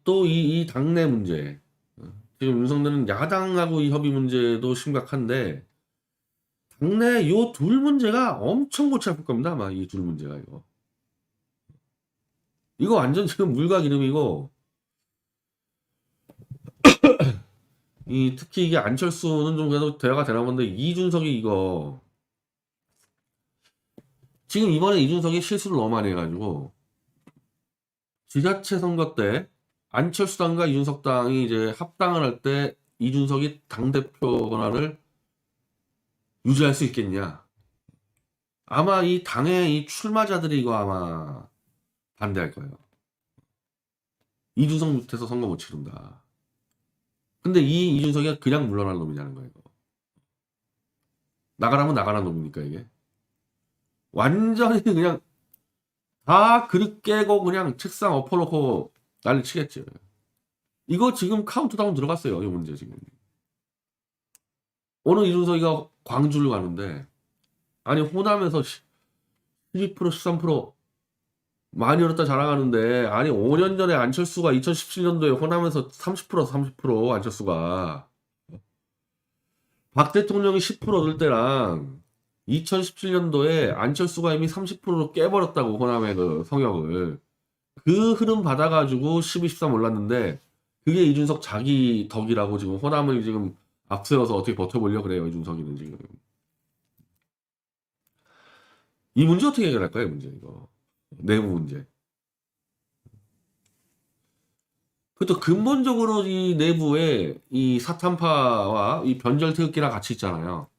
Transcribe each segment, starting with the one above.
또 이 당내 문제. 지금 윤석열은 야당하고 이 협의 문제도 심각한데, 당내 요 둘 문제가 엄청 골치 아플 겁니다. 아마 이 둘 문제가 이거. 이거 완전 지금 물과 기름이고, 특히 이게 안철수는 좀 그래도 대화가 되나 본데, 이준석이 이거, 지금 이번에 이준석이 실수를 너무 많이 해가지고, 지자체 선거 때, 안철수당과 이준석 당이 이제 합당을 할 때, 이준석이 당대표 권한을 유지할 수 있겠냐. 아마 이 당의 이 출마자들이 이거 아마 반대할 거예요. 이준석 밑에서 선거 못 치른다. 근데 이 이준석이 그냥 물러날 놈이냐는 거예요. 나가라면 나가라는 놈입니까 이게? 완전히 그냥 다 그릇 깨고 그냥 책상 엎어놓고 난리 치겠죠. 이거 지금 카운트다운 들어갔어요. 이 문제 지금. 오늘 이준석이가 광주를 가는데 아니 호남에서 12% 13% 많이 얻었다 자랑하는데 아니 5년 전에 안철수가 2017년도에 호남에서 30% 안철수가 박 대통령이 10% 얻을 때랑 2017년도에 안철수가 이미 30%로 깨버렸다고 호남의 그 성역을 그 흐름 받아가지고 12, 13 올랐는데 그게 이준석 자기 덕이라고 지금 호남을 지금 앞세워서 어떻게 버텨보려고 그래요 이준석이는 지금. 이 문제 어떻게 해결할까요 이 문제 이거 내부 문제. 그것도 근본적으로 이 내부에 이 사탄파와 이 변절 태극기랑 같이 있잖아요.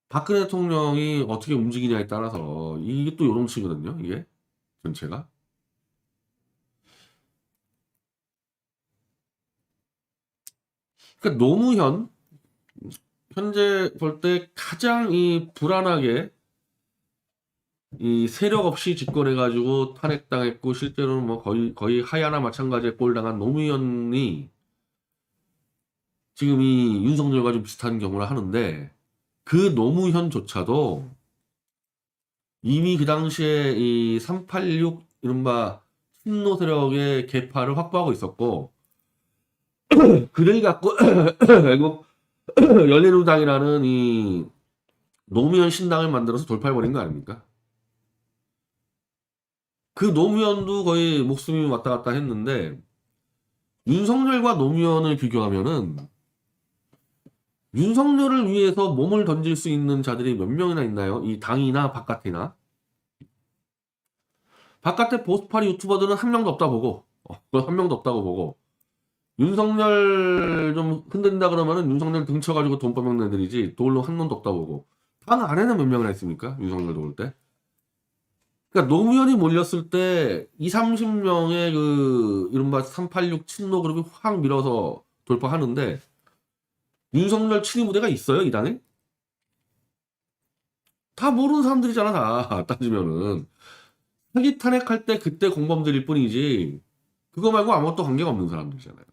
박근혜 대통령이 어떻게 움직이냐에 따라서 이게 또 요동치거든요 이게 전체가. 그러니까 노무현 현재 볼 때 가장 이 불안하게 이 세력 없이 집권해가지고 탄핵당했고 실제로는 뭐 거의 하야나 마찬가지의 꼴 당한 노무현이 지금 이 윤석열과 좀 비슷한 경우를 하는데 그 노무현조차도 이미 그 당시에 이 386 이른바 친노 세력의 계파를 확보하고 있었고 그를 갖고 결국 열린우당이라는 이 노무현 신당을 만들어서 돌파해버린 거 아닙니까? 그 노무현도 거의 목숨이 왔다 갔다 했는데 윤석열과 노무현을 비교하면은 윤석열을 위해서 몸을 던질 수 있는 자들이 몇 명이나 있나요? 이 당이나 바깥이나. 바깥에 보수파리 유튜버들은 한 명도 없다 보고 한 명도 없다고 보고 윤석열 좀 흔든다 그러면은 윤석열 등쳐가지고 돈 빼먹는 애들이지 돌로 한 놈도 없다 보고 당 안에는 몇 명이나 있습니까? 윤석열도 올 때. 그러니까 노무현이 몰렸을 때 2, 30명의 그 이른바 386 친노 그룹이 확 밀어서 돌파하는데 윤석열 친위 부대가 있어요 이 당에? 다 모르는 사람들이잖아 다 따지면은. 사기 탄핵할 때 그때 공범들일 뿐이지 그거 말고 아무것도 관계가 없는 사람들이잖아요.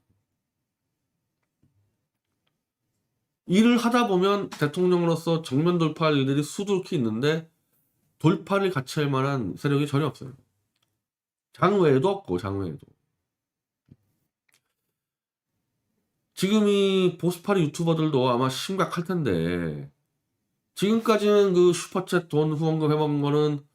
일을 하다 보면 대통령으로서 정면 돌파할 일들이 수두룩히 있는데 돌파를 같이 할 만한 세력이 전혀 없어요. 장외에도 없고 장외에도. 지금 이 보수파리 유튜버들도 아마 심각할 텐데 지금까지는 그 슈퍼챗 돈 후원금 해먹은 거는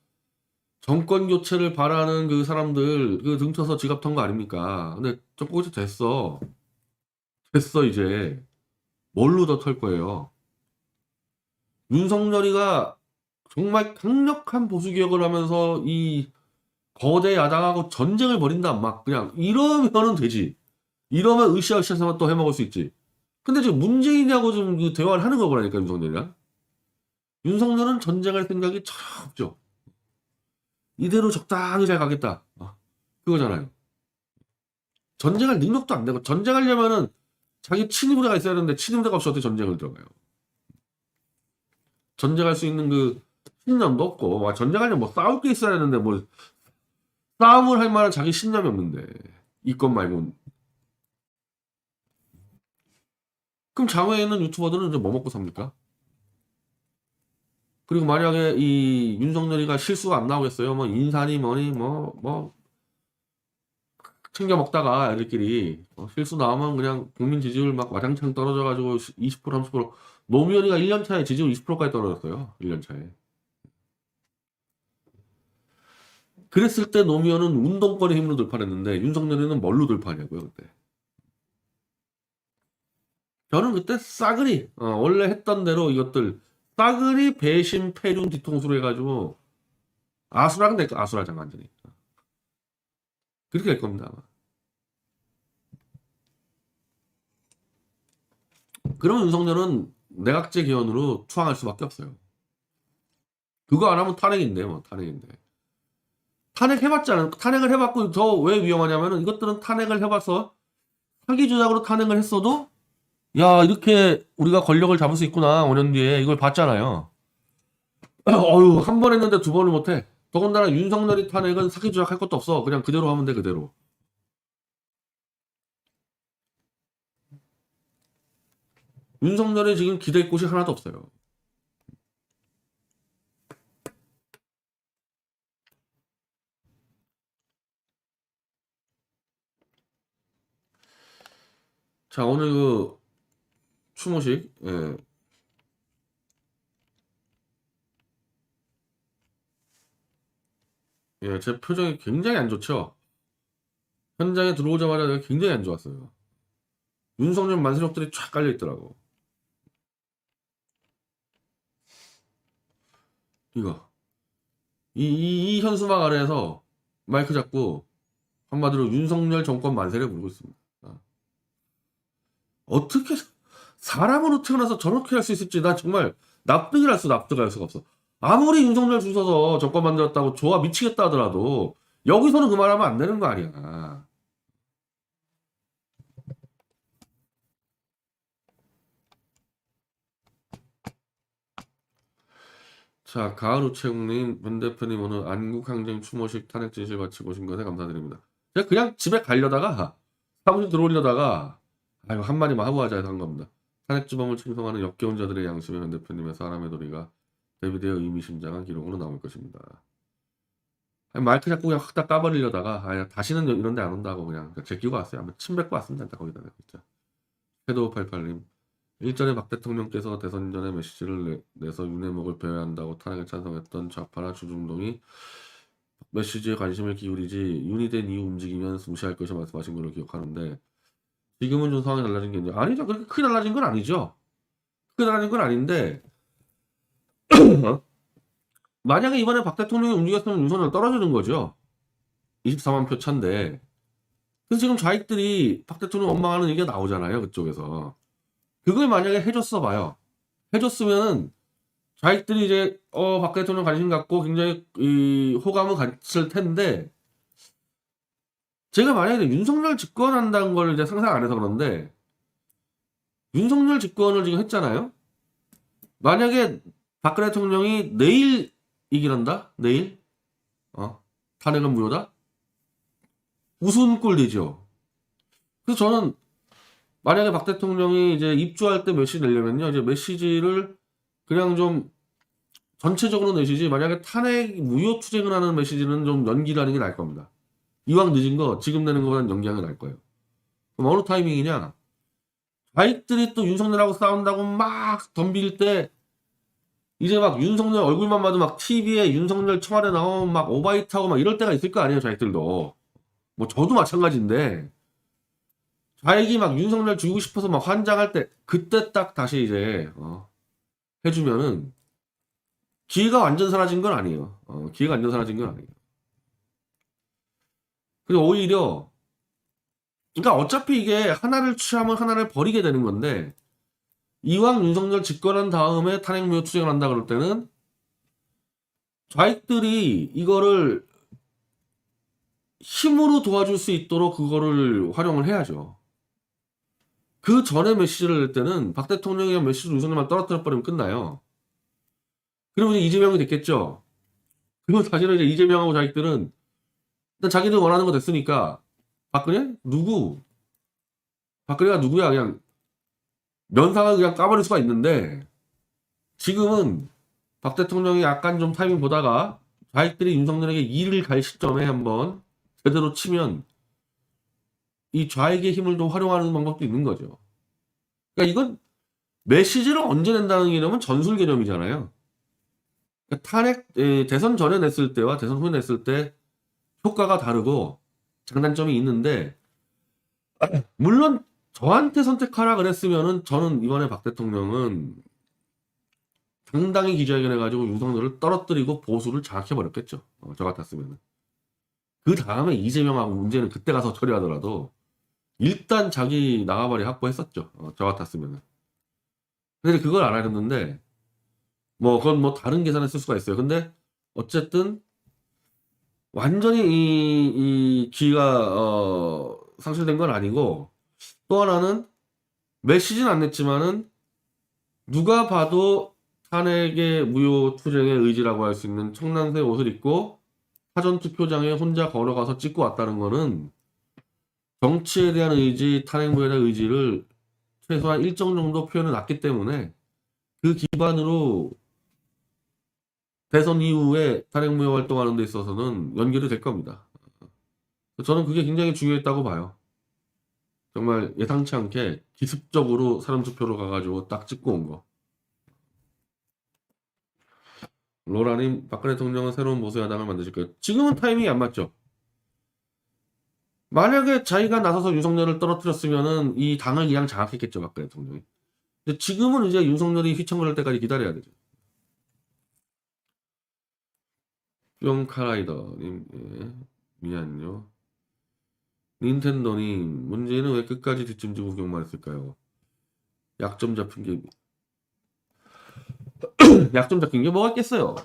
정권 교체를 바라는 그 사람들 그 등쳐서 지갑 턴 거 아닙니까? 근데 조금 됐어. 됐어 이제. 뭘로 더 털 거예요? 윤석열이가 정말 강력한 보수 개혁을 하면서 이 거대 야당하고 전쟁을 벌인다 막 그냥 이러면은 되지. 이러면 으쌰으쌰해서 또 해먹을 수 있지. 근데 지금 문재인하고 좀 그 대화를 하는 거라니까 윤석열이랑. 윤석열은 전쟁할 생각이 전혀 없죠. 이대로 적당히 잘 가겠다. 그거잖아요. 전쟁할 능력도 안 되고 전쟁하려면은 자기 친위부대가 있어야 되는데 친위부대가 없이 어떻게 전쟁을 들어가요. 전쟁할 수 있는 그 신념도 없고 전쟁하려면 뭐 싸울 게 있어야 되는데 뭐 싸움을 할 만한 자기 신념이 없는데 이것 말고. 그럼 장외에 있는 유튜버들은 이제 뭐 먹고 삽니까? 그리고 만약에 이 윤석열이가 실수가 안 나오겠어요? 뭐 인사니 뭐니 뭐 챙겨 먹다가 애들끼리 실수 나오면 그냥 국민 지지율 막 와장창 떨어져가지고 20% 30% 노무현이가 1년 차에 지지율 20%까지 떨어졌어요. 1년 차에. 그랬을 때 노무현은 운동권의 힘으로 돌파했는데 윤석열이는 뭘로 돌파하냐고요 그때. 저는 그때 싸그리 원래 했던 대로 이것들 싸그리 배신 패륜 뒤통수로 해가지고 아수라장 될 거 아수라장 완전히 그렇게 될 겁니다 아마. 그러면 윤석열은 내각제 개헌으로 투항할 수밖에 없어요. 그거 안 하면 탄핵인데 뭐 탄핵인데. 탄핵해봤잖아요. 탄핵을 해봤고 더 왜 위험하냐면은 이것들은 탄핵을 해봐서 사기 조작으로 탄핵을 했어도 야 이렇게 우리가 권력을 잡을 수 있구나 5년 뒤에 이걸 봤잖아요. 어휴 한 번 했는데 두 번을 못해. 더군다나 윤석열이 탄핵은 사기 조작할 것도 없어. 그냥 그대로 하면 돼 그대로. 윤석열이 지금 기댈 곳이 하나도 없어요. 자 오늘 그 추모식 제 표정이 굉장히 안 좋죠. 현장에 들어오자마자 내가 굉장히 안 좋았어요. 윤석열 만세력들이 쫙 깔려 있더라고. 이거 이 현수막 아래에서 마이크 잡고 한마디로 윤석열 정권 만세를 부르고 있습니다. 어떻게 사람으로 태어나서 저렇게 할 수 있을지 난 정말 납득할 수가 없어. 아무리 윤석열 줄 서서 정권 만들었다고 좋아 미치겠다 하더라도 여기서는 그 말하면 안 되는 거 아니야. 자 가을 우체국님 문 대표님 오늘 안국항쟁 추모식 탄핵 진실 마치고 오신 것에 감사드립니다. 제가 그냥 집에 가려다가 사무실 들어오려다가 아이고 한마디만 하고 하자 해서 한 겁니다. 탄핵주범을 칭송하는 역겨운 자들의 양심에 문 대표님의 사람의 도리가 대비되어 의미심장한 기록으로 남을 것입니다. 마이크 잡고 그냥 확 다 까버리려다가 다시는 이런 데 안 온다고 그냥 제끼고 왔어요. 아마 침 뱉고 왔습니다. 거기다 진짜. 해도88님 일전에 박 대통령께서 대선 전에 메시지를 내서 윤회목을 배워야 한다고 탄핵에 찬성했던 좌파나 주중동이 메시지에 관심을 기울이지 윤이 된 이후 움직이면 무시할 것이 말씀하신 걸로 기억하는데 지금은 좀 상황이 달라진 게 있냐? 아니죠. 그렇게 크게 달라진 건 아니죠. 크게 달라진 건 아닌데 만약에 이번에 박 대통령이 움직였으면 윤석열 떨어지는 거죠. 24만 표 차인데 그래서 지금 좌익들이 박 대통령 원망하는 얘기가 나오잖아요. 그쪽에서. 그걸 만약에 해줬어 봐요. 해줬으면은 좌익들이 이제 박 대통령 관심 갖고 굉장히 호감을 갖을 텐데 제가 만약에 윤석열 집권한다는 걸 이제 상상 안 해서 그런데 윤석열 집권을 지금 했잖아요. 만약에 박근혜 대통령이 내일 이기란다? 내일? 탄핵은 무효다? 우스운 꼴 되죠. 그래서 저는 만약에 박 대통령이 이제 입주할 때 메시지 내려면요. 이제 메시지를 그냥 좀 전체적으로 내시지 만약에 탄핵 무효 투쟁을 하는 메시지는 좀 연기를 하는 게 나을 겁니다. 이왕 늦은 거 지금 내는 거보다는 연기하는 게 나을 거예요. 그럼 어느 타이밍이냐? 좌익들이 또 윤석열하고 싸운다고 막 덤빌 때 이제 막 윤석열 얼굴만 봐도 막 TV에 윤석열 청와대 나오면 막 오바이트하고 막 이럴 때가 있을 거 아니에요. 좌익들도. 뭐 저도 마찬가지인데 좌익이 막 윤석열 죽이고 싶어서 막 환장할 때 그때 딱 다시 이제 해주면은 기회가 완전 사라진 건 아니에요. 기회가 완전 사라진 건 아니에요. 그리고 오히려 그러니까 어차피 이게 하나를 취하면 하나를 버리게 되는 건데 이왕 윤석열 집권한 다음에 탄핵 무효 투쟁을 한다 그럴 때는 좌익들이 이거를 힘으로 도와줄 수 있도록 그거를 활용을 해야죠. 그 전에 메시지를 낼 때는 박 대통령의 메시지를 윤석열만 떨어뜨려 버리면 끝나요. 그러면 이제 이재명이 됐겠죠. 그리고 사실은 이제 이재명하고 자기들은 일단 자기들 원하는 거 됐으니까 박근혜? 누구? 박근혜가 누구야? 그냥 면상을 그냥 까버릴 수가 있는데 지금은 박 대통령이 약간 좀 타이밍 보다가 자기들이 윤석열에게 이를 갈 시점에 한번 제대로 치면 이 좌익의 힘을 좀 활용하는 방법도 있는 거죠. 그러니까 이건 메시지를 언제 낸다는 개념은 전술 개념이잖아요. 그러니까 대선 전에 냈을 때와 대선 후에 냈을 때 효과가 다르고 장단점이 있는데, 물론 저한테 선택하라 그랬으면은 저는 이번에 박 대통령은 당당히 기자회견해가지고 윤석열을 떨어뜨리고 보수를 장악해버렸겠죠. 저 같았으면은. 그 다음에 이재명하고 문제는 그때 가서 처리하더라도 일단 자기 나가버리 확보했었죠. 저 같았으면은. 근데 그걸 안 하셨는데, 뭐 그건 뭐 다른 계산을 쓸 수가 있어요. 근데 어쨌든 완전히 이 기가 상실된 건 아니고, 또 하나는 메시지는 안 냈지만은 누가 봐도 탄핵의 무효 투쟁의 의지라고 할 수 있는 청란색 옷을 입고 사전투표장에 혼자 걸어가서 찍고 왔다는 거는 정치에 대한 의지, 탄핵 무효에 대한 의지를 최소한 일정 정도 표현해 놨기 때문에 그 기반으로 대선 이후에 탄핵 무효 활동하는 데 있어서는 연결이 될 겁니다. 저는 그게 굉장히 중요했다고 봐요. 정말 예상치 않게 기습적으로 사람 투표로 가가지고 딱 찍고 온 거. 로라님, 박근혜 대통령은 새로운 보수 야당을 만드실까요? 지금은 타이밍이 안 맞죠. 만약에 자기가 나서서 윤석열을 떨어뜨렸으면은 이 당을 그냥 장악했겠죠, 박근혜 대통령이. 근데 지금은 이제 윤석열이 휘청거릴 때까지 기다려야 되죠. 뿅카라이더님, 예, 미안요. 닌텐도님, 문제는 왜 끝까지 뒷짐지고 구경만 했을까요? 약점 잡힌 게, 약점 잡힌 게 뭐가 있겠어요?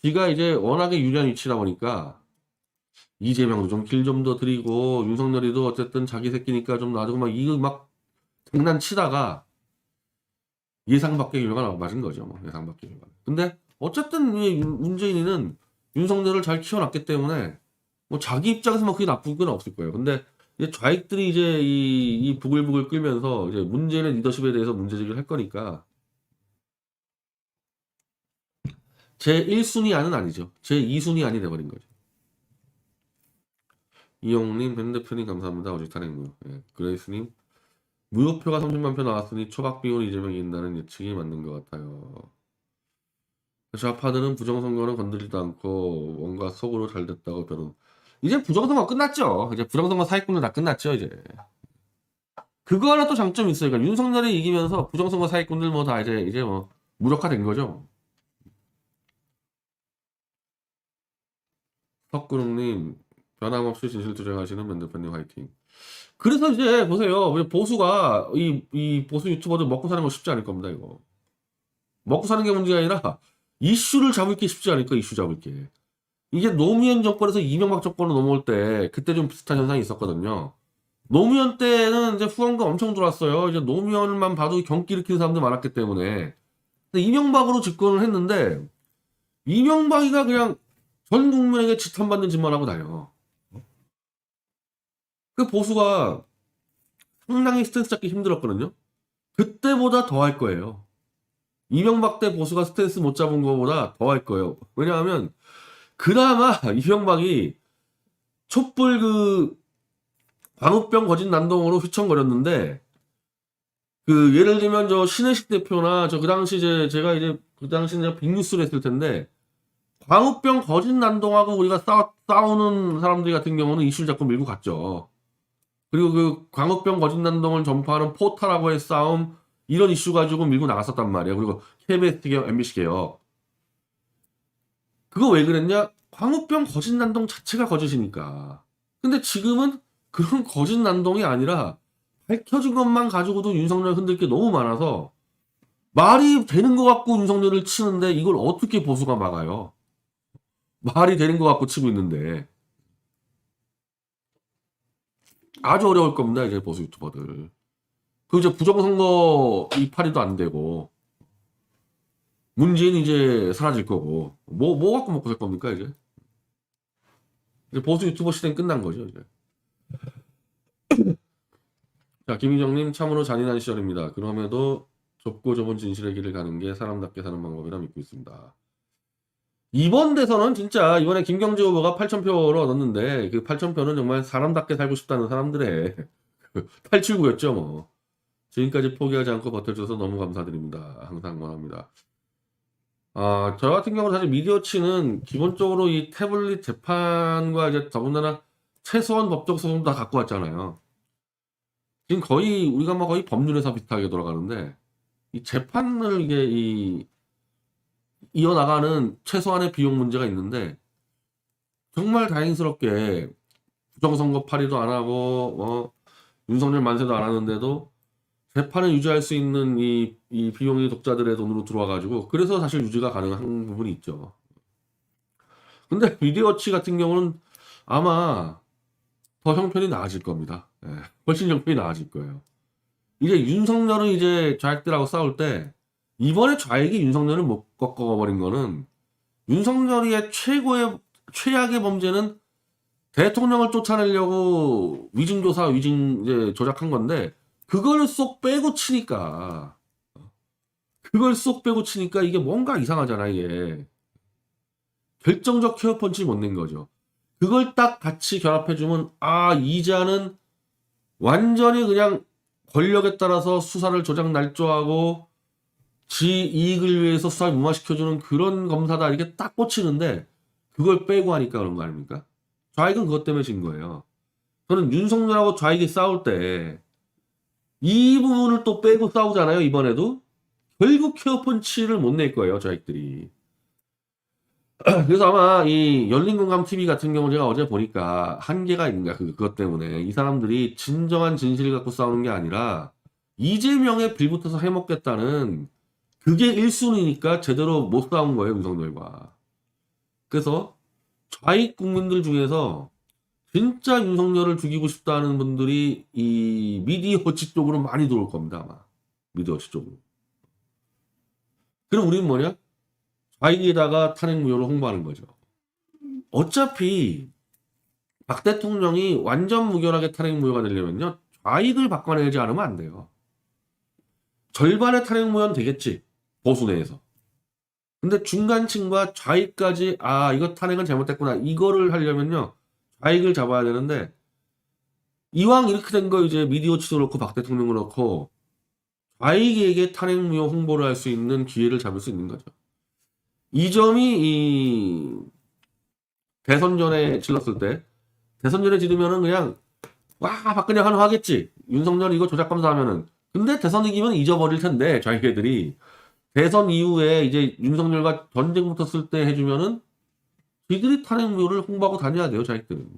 지가 이제 워낙에 유리한 위치다 보니까, 이재명도 좀 길 좀 더 드리고, 윤석열이도 어쨌든 자기 새끼니까 좀 놔두고, 막, 이거 막, 장난치다가, 예상 밖의 결과가 맞은 거죠. 뭐, 예상 밖의 결과. 근데, 어쨌든, 문재인이는 윤석열을 잘 키워놨기 때문에, 뭐, 자기 입장에서 뭐, 그게 나쁜 건 없을 거예요. 근데, 이제 좌익들이 이제 이 부글부글 끓면서, 이제 문재인의 리더십에 대해서 문제제기를 할 거니까, 제 1순위 안은 아니죠. 제 2순위 안이 돼버린 거죠. 이용님, 밴 대표님 감사합니다. 어제 탄핵무효. 예, 그레이스님, 무효표가 30만 표 나왔으니 초박비율 이재명이 이긴다는 예측이 맞는 것 같아요. 좌파들은 부정선거는 건드리지도 않고 뭔가 속으로 잘 됐다고 별은. 이제 부정선거 끝났죠. 이제 부정선거 사기꾼들 다 끝났죠. 이제 그거 하나 또 장점이 있어요. 그러니까 윤석열이 이기면서 부정선거 사기꾼들 뭐 다 이제 뭐 무력화된 거죠. 석구름님, 변함없이 진실 투쟁하시는 면대표님 화이팅. 그래서 이제 보세요. 우리 보수가 이 보수 유튜버들 먹고 사는 거 쉽지 않을 겁니다. 이거 먹고 사는 게 문제가 아니라 이슈를 잡을 게 쉽지 않을까. 이슈 잡을 게. 이게 노무현 정권에서 이명박 정권으로 넘어올 때 그때 좀 비슷한 현상이 있었거든요. 노무현 때는 이제 후원금 엄청 들어왔어요. 이제 노무현만 봐도 경기 일으키는 사람들 많았기 때문에. 근데 이명박으로 집권을 했는데 이명박이가 그냥 전 국민에게 지탄받는 짓만 하고 다녀. 그 보수가 상당히 스탠스 잡기 힘들었거든요. 그때보다 더 할 거예요. 이명박 때 보수가 스탠스 못 잡은 것보다 더 할 거예요. 왜냐하면 그나마 이명박이 촛불 광우병 거짓 난동으로 휘청거렸는데, 예를 들면 저 신혜식 대표나 저 그 당시 제가 이제 그 당시 내가 빅뉴스를 했을 텐데, 광우병 거짓 난동하고 우리가 싸우는 사람들 같은 경우는 이슈를 자꾸 밀고 갔죠. 그리고 그 광우병 거짓 난동을 전파하는 포탈하고의 싸움, 이런 이슈 가지고 밀고 나갔었단 말이에요. 그리고 KBS 개혁, MBC 개혁. 그거 왜 그랬냐? 광우병 거짓 난동 자체가 거짓이니까. 근데 지금은 그런 거짓 난동이 아니라 밝혀진 것만 가지고도 윤석열 흔들 게 너무 많아서 말이 되는 것 같고 윤석열을 치는데 이걸 어떻게 보수가 막아요? 말이 되는 것 같고 치고 있는데. 아주 어려울 겁니다, 이제 보수 유튜버들. 그 이제 부정선거 이파리도 안 되고 문재인 이제 사라질 거고 뭐 갖고 먹고 살 겁니까 이제? 이제 보수 유튜버 시대는 끝난 거죠 이제. 자, 김희정님, 참으로 잔인한 시절입니다. 그럼에도 좁고 좁은 진실의 길을 가는 게 사람답게 사는 방법이라 믿고 있습니다. 이번 대선은 진짜 이번에 김경재 후보가 8,000표를 얻었는데 그 8,000표는 정말 사람답게 살고 싶다는 사람들의 탈출구였죠 뭐. 지금까지 포기하지 않고 버텨줘서 너무 감사드립니다. 항상 응원합니다. 저 같은 경우는 사실 미디어치는 기본적으로 이 태블릿 재판과 이제 더군다나 최소한 법적 소송도 다 갖고 왔잖아요. 지금 거의 우리가 뭐 거의 법률회사 비슷하게 돌아가는데 이 재판을 이게 이어나가는 최소한의 비용 문제가 있는데 정말 다행스럽게 부정선거 발의도 안 하고 윤석열 만세도 안 하는데도 재판을 유지할 수 있는 이 비용이 독자들의 돈으로 들어와가지고 그래서 사실 유지가 가능한 부분이 있죠. 근데 미디어치 같은 경우는 아마 더 형편이 나아질 겁니다. 예, 훨씬 형편이 나아질 거예요. 이제 윤석열은 이제 좌익들하고 싸울 때 이번에 좌익이 윤석열을 못 꺾어버린 거는 윤석열의 최악의 범죄는 대통령을 쫓아내려고 위증조사, 이제 조작한 건데 그걸 쏙 빼고 치니까 이게 뭔가 이상하잖아 이게. 결정적 케어펀치 못 낸 거죠. 그걸 딱 같이 결합해주면 이자는 완전히 그냥 권력에 따라서 수사를 조작 날조하고 지 이익을 위해서 수사를 무마시켜주는 그런 검사다 이렇게 딱 꽂히는데 그걸 빼고 하니까 그런 거 아닙니까? 좌익은 그것 때문에 진 거예요. 저는 윤석열하고 좌익이 싸울 때 이 부분을 또 빼고 싸우잖아요. 이번에도 결국 케어펀치를 못 낼 거예요. 좌익들이. 그래서 아마 이 열린공감TV 같은 경우 제가 어제 보니까 한계가 있는가 그것 때문에 이 사람들이 진정한 진실을 갖고 싸우는 게 아니라 이재명에 빌붙어서 해먹겠다는 그게 1순위니까 제대로 못 싸운 거예요. 윤석열과. 그래서 좌익 국민들 중에서 진짜 윤석열을 죽이고 싶다는 분들이 이 미디어치 쪽으로 많이 들어올 겁니다. 아마. 미디어치 쪽으로. 그럼 우리는 뭐냐? 좌익에다가 탄핵 무효를 홍보하는 거죠. 어차피 박 대통령이 완전 무결하게 탄핵 무효가 되려면요. 좌익을 바꿔내지 않으면 안 돼요. 절반의 탄핵 무효는 되겠지. 보수 내에서. 근데 중간층과 좌익까지 이거 탄핵은 잘못됐구나. 이거를 하려면요. 좌익을 잡아야 되는데 이왕 이렇게 된 거 이제 미디어치도 그렇고 박 대통령도 그렇고 좌익에게 탄핵 무효 홍보를 할 수 있는 기회를 잡을 수 있는 거죠. 이 점이 이 대선 전에 질렀을 때 대선 전에 지르면은 그냥 박근혜 환호하겠지. 윤석열 이거 조작 검사하면은. 근데 대선 이기면 잊어버릴 텐데 좌익 애들이 대선 이후에 이제 윤석열과 전쟁 붙었을 때 해주면은 지들이 탄핵 무효를 홍보하고 다녀야 돼요. 좌익들은.